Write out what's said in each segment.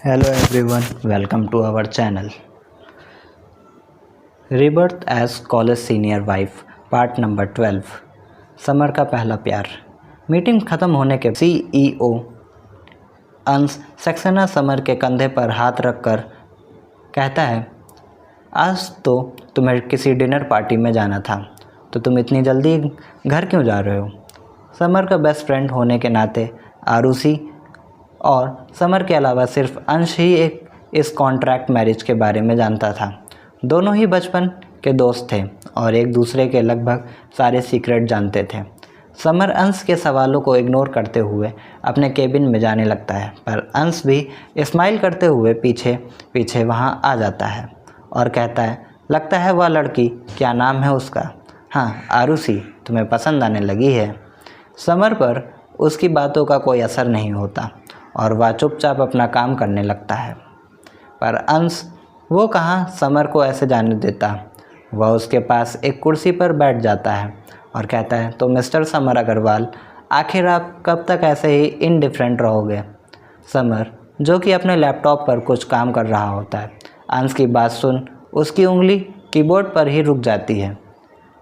Hello everyone, welcome to our channel. Rebirth as College Senior Wife, part number 12। Summer का पहला प्यार। Meeting ख़त्म होने के CEO अंश सक्सेना समर के कंधे पर हाथ रखकर कहता है, आज तो तुम्हें किसी डिनर पार्टी में जाना था, तो तुम इतनी जल्दी घर क्यों जा रहे हो? समर का बेस्ट फ्रेंड होने के नाते आरुषि और समर के अलावा सिर्फ अंश ही इस कॉन्ट्रैक्ट मैरिज के बारे में जानता था। दोनों ही बचपन के दोस्त थे और एक दूसरे के लगभग सारे सीक्रेट जानते थे। समर अंश के सवालों को इग्नोर करते हुए अपने केबिन में जाने लगता है, पर अंश भी स्माइल करते हुए पीछे पीछे वहां आ जाता है और कहता है, लगता है वह लड़की, क्या नाम है उसका? हाँ, आरुषि तुम्हें पसंद आने लगी है। समर पर उसकी बातों का कोई असर नहीं होता और वह चुपचाप अपना काम करने लगता है, पर अंश वो कहाँ समर को ऐसे जाने देता। वह उसके पास एक कुर्सी पर बैठ जाता है और कहता है, तो मिस्टर समर अग्रवाल, आखिर आप कब तक ऐसे ही इनडिफरेंट रहोगे? समर, जो कि अपने लैपटॉप पर कुछ काम कर रहा होता है, अंश की बात सुन उसकी उंगली कीबोर्ड पर ही रुक जाती है।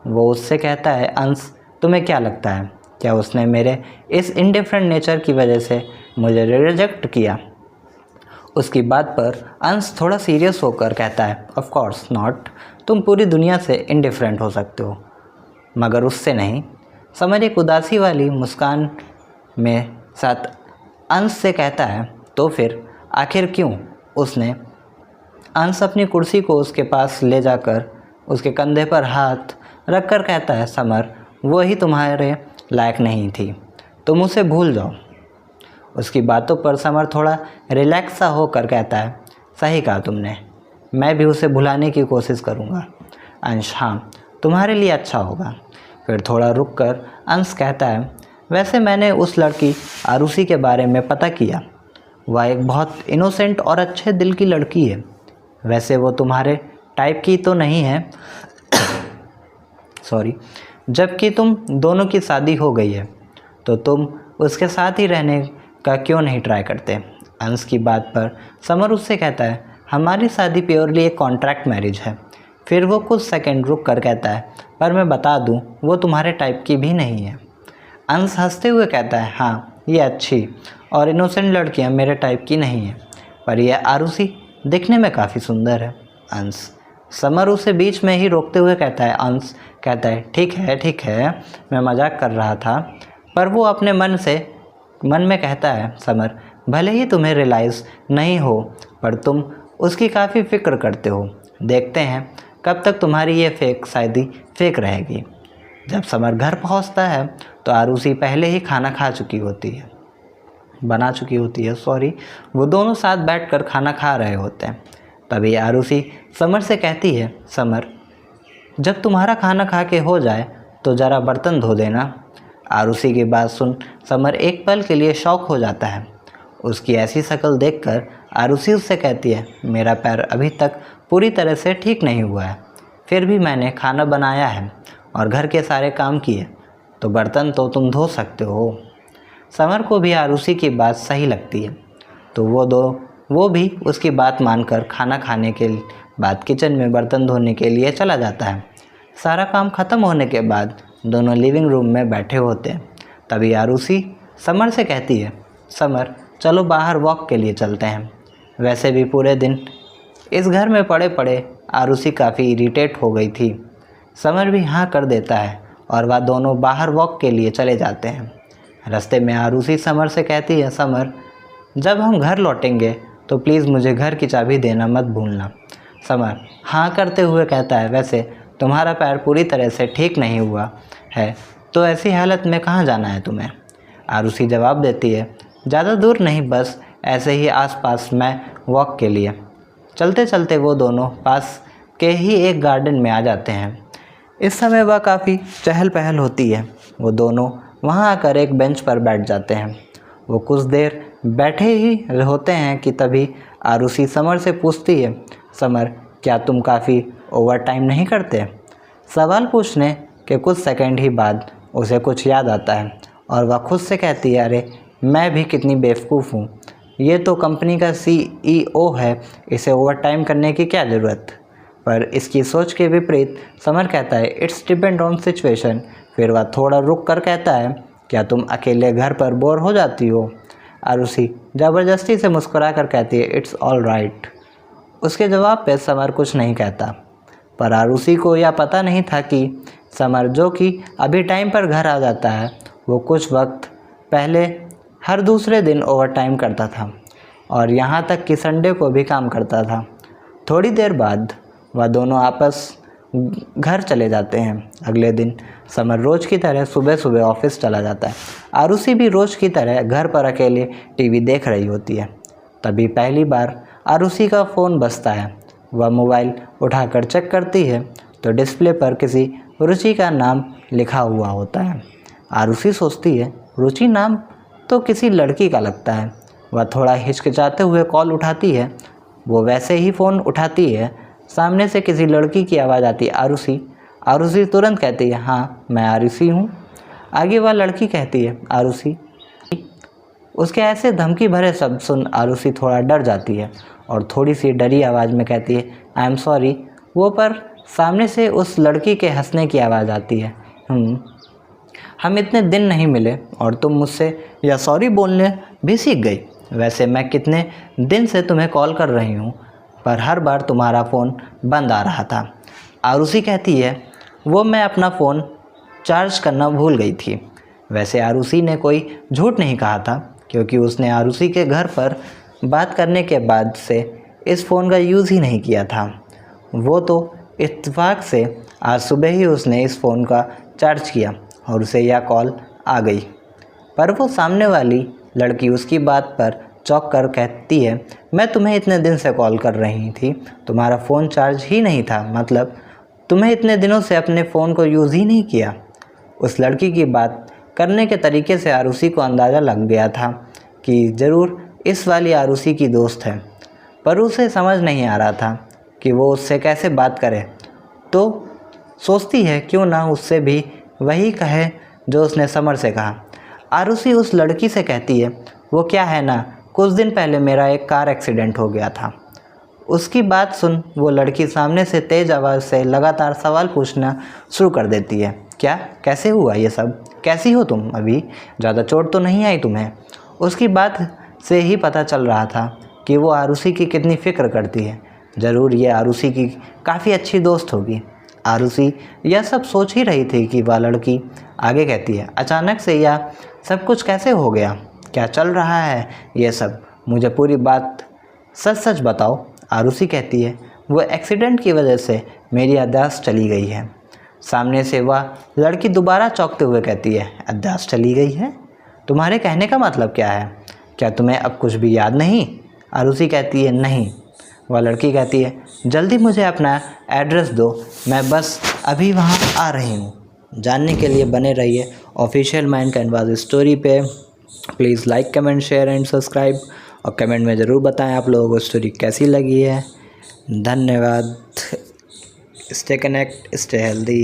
वो उससे कहता है, अंश तुम्हें क्या लगता है, क्या उसने मेरे इस इनडिफरेंट नेचर की वजह से मुझे रिजेक्ट किया? उसकी बात पर अंश थोड़ा सीरियस होकर कहता है, ऑफ कोर्स नॉट, तुम पूरी दुनिया से इनडिफरेंट हो सकते हो मगर उससे नहीं। समर एक उदासी वाली मुस्कान में साथ अंश से कहता है, तो फिर आखिर क्यों? उसने अंश अपनी कुर्सी को उसके पास ले जाकर उसके कंधे पर हाथ रखकर कहता है, समर वो ही तुम्हारे लायक नहीं थी, तुम उसे भूल जाओ। उसकी बातों पर समर थोड़ा रिलैक्स सा होकर कहता है, सही कहा तुमने, मैं भी उसे भुलाने की कोशिश करूँगा। अंश, हाँ तुम्हारे लिए अच्छा होगा। फिर थोड़ा रुक कर अंश कहता है, वैसे मैंने उस लड़की आरुषि के बारे में पता किया, वह एक बहुत इनोसेंट और अच्छे दिल की लड़की है। वैसे वो तुम्हारे टाइप की तो नहीं है सॉरी, जबकि तुम दोनों की शादी हो गई है, तो तुम उसके साथ ही रहने का क्यों नहीं ट्राई करते? अंश की बात पर समर उससे कहता है, हमारी शादी प्योरली एक कॉन्ट्रैक्ट मैरिज है। फिर वो कुछ सेकंड रुक कर कहता है, पर मैं बता दूं, वो तुम्हारे टाइप की भी नहीं है। अंश हंसते हुए कहता है, हाँ ये अच्छी और इनोसेंट लड़कियां मेरे टाइप की नहीं है, पर यह आरुषि दिखने में काफ़ी सुंदर है। अंश, समर उसे बीच में ही रोकते हुए कहता है, अंश कहता है, ठीक है, मैं मजाक कर रहा था। पर वो अपने मन में कहता है, समर भले ही तुम्हें रियलाइज़ नहीं हो, पर तुम उसकी काफ़ी फ़िक्र करते हो। देखते हैं कब तक तुम्हारी ये फेक शायदी फेक रहेगी। जब समर घर पहुंचता है तो आरुषि पहले ही खाना बना चुकी होती है। वो दोनों साथ बैठकर खाना खा रहे होते हैं। तभी आरुषि समर से कहती है, समर जब तुम्हारा खाना खा के हो जाए तो ज़रा बर्तन धो देना। आरुषि की बात सुन समर एक पल के लिए शॉक हो जाता है। उसकी ऐसी शक्ल देखकर आरुषि उससे कहती है, मेरा पैर अभी तक पूरी तरह से ठीक नहीं हुआ है, फिर भी मैंने खाना बनाया है और घर के सारे काम किए, तो बर्तन तो तुम धो सकते हो। समर को भी आरुषि की बात सही लगती है, तो वो भी उसकी बात मानकर खाना खाने के बाद किचन में बर्तन धोने के लिए चला जाता है। सारा काम ख़त्म होने के बाद दोनों लिविंग रूम में बैठे होते हैं। तभी आरुषि समर से कहती है, समर चलो बाहर वॉक के लिए चलते हैं। वैसे भी पूरे दिन इस घर में पड़े पड़े आरुषि काफ़ी इरिटेट हो गई थी। समर भी हाँ कर देता है और वह दोनों बाहर वॉक के लिए चले जाते हैं। रास्ते में आरुषि समर से कहती है, समर जब हम घर लौटेंगे तो प्लीज़ मुझे घर की चाबी देना मत भूलना। समर हाँ करते हुए कहता है, वैसे तुम्हारा पैर पूरी तरह से ठीक नहीं हुआ है, तो ऐसी हालत में कहाँ जाना है तुम्हें? आरुषि जवाब देती है, ज़्यादा दूर नहीं, बस ऐसे ही आसपास मैं वॉक के लिए। चलते चलते वो दोनों पास के ही एक गार्डन में आ जाते हैं। इस समय वह काफ़ी चहल पहल होती है। वो दोनों वहाँ आकर एक बेंच पर बैठ जाते हैं। वो कुछ देर बैठे ही होते हैं कि तभी आरुषि समर से पूछती है, समर क्या तुम काफ़ी ओवर टाइम नहीं करते? सवाल पूछने के कुछ सेकंड ही बाद उसे कुछ याद आता है और वह खुद से कहती है, अरे मैं भी कितनी बेवकूफ़ हूँ, ये तो कंपनी का CEO है, इसे ओवर टाइम करने की क्या ज़रूरत। पर इसकी सोच के विपरीत समर कहता है इट्स डिपेंड ऑन सिचुएशन। फिर वह थोड़ा रुक कर कहता है क्या तुम अकेले घर पर बोर हो जाती हो। आरुषि ज़बरदस्ती से मुस्कुरा कर कहती है इट्स ऑल राइट। उसके जवाब पे समर कुछ नहीं कहता, पर आरुषि को यह पता नहीं था कि समर, जो कि अभी टाइम पर घर आ जाता है, वो कुछ वक्त पहले हर दूसरे दिन ओवर टाइम करता था और यहाँ तक कि संडे को भी काम करता था। थोड़ी देर बाद वह दोनों आपस घर चले जाते हैं। अगले दिन समर रोज़ की तरह सुबह सुबह ऑफिस चला जाता है। आरुषि भी रोज़ की तरह घर पर अकेले टीवी देख रही होती है। तभी पहली बार आरुषि का फ़ोन बजता है। वह मोबाइल उठाकर चेक करती है तो डिस्प्ले पर किसी रुचि का नाम लिखा हुआ होता है। आरुषि सोचती है रुचि नाम तो किसी लड़की का लगता है। वह थोड़ा हिचकिचाते हुए कॉल उठाती है। वो वैसे ही फ़ोन उठाती है, सामने से किसी लड़की की आवाज़ आती है आरुषि। आरुषि तुरंत कहती है हाँ मैं आरुषि हूँ। आगे वह लड़की कहती है आरुषि। उसके ऐसे धमकी भरे शब्द सुन आरुषि थोड़ा डर जाती है और थोड़ी सी डरी आवाज़ में कहती है आई एम सॉरी। वो पर सामने से उस लड़की के हंसने की आवाज़ आती है हम इतने दिन नहीं मिले और तुम मुझसे यह सॉरी बोलने भी सीख गई। वैसे मैं कितने दिन से तुम्हें कॉल कर रही हूँ पर हर बार तुम्हारा फ़ोन बंद आ रहा था। आरुषि कहती है वो मैं अपना फ़ोन चार्ज करना भूल गई थी। वैसे आरुषि ने कोई झूठ नहीं कहा था क्योंकि उसने आरुषि के घर पर बात करने के बाद से इस फ़ोन का यूज़ ही नहीं किया था। वो तो इत्तेफाक से आज सुबह ही उसने इस फ़ोन का चार्ज किया और उसे यह कॉल आ गई। पर वो सामने वाली लड़की उसकी बात पर चौंक कर कहती है मैं तुम्हें इतने दिन से कॉल कर रही थी, तुम्हारा फ़ोन चार्ज ही नहीं था, मतलब तुम्हें इतने दिनों से अपने फ़ोन को यूज़ ही नहीं किया। उस लड़की की बात करने के तरीके से आरुषि को अंदाज़ा लग गया था कि ज़रूर इस वाली आरुषि की दोस्त है, पर उसे समझ नहीं आ रहा था कि वो उससे कैसे बात करे। तो सोचती है क्यों ना उससे भी वही कहे जो उसने समर से कहा। आरुषि उस लड़की से कहती है वो क्या है ना, कुछ दिन पहले मेरा एक कार एक्सीडेंट हो गया था। उसकी बात सुन वो लड़की सामने से तेज़ आवाज़ से लगातार सवाल पूछना शुरू कर देती है क्या, कैसे हुआ ये सब, कैसी हो तुम, अभी ज़्यादा चोट तो नहीं आई तुम्हें। उसकी बात से ही पता चल रहा था कि वो आरुषि की कितनी फ़िक्र करती है। ज़रूर ये आरुषि की काफ़ी अच्छी दोस्त होगी। आरुषि यह सब सोच ही रही थी कि वह लड़की आगे कहती है अचानक से यह सब कुछ कैसे हो गया, क्या चल रहा है ये सब, मुझे पूरी बात सच सच बताओ। आरुषि कहती है वो एक्सीडेंट की वजह से मेरी याददाश्त चली गई है। सामने से वह लड़की दोबारा चौंकते हुए कहती है याददाश्त चली गई है, तुम्हारे कहने का मतलब क्या है, क्या तुम्हें अब कुछ भी याद नहीं। आरुषि कहती है नहीं। वह लड़की कहती है जल्दी मुझे अपना एड्रेस दो, मैं बस अभी वहाँ आ रही हूँ। जानने के लिए बने रहिए ऑफिशियल माइंड कैनवास स्टोरी पे। Please like comment share and subscribe और कमेंट में ज़रूर बताएं आप लोगों को स्टोरी कैसी लगी है। धन्यवाद। Stay connect, stay healthy.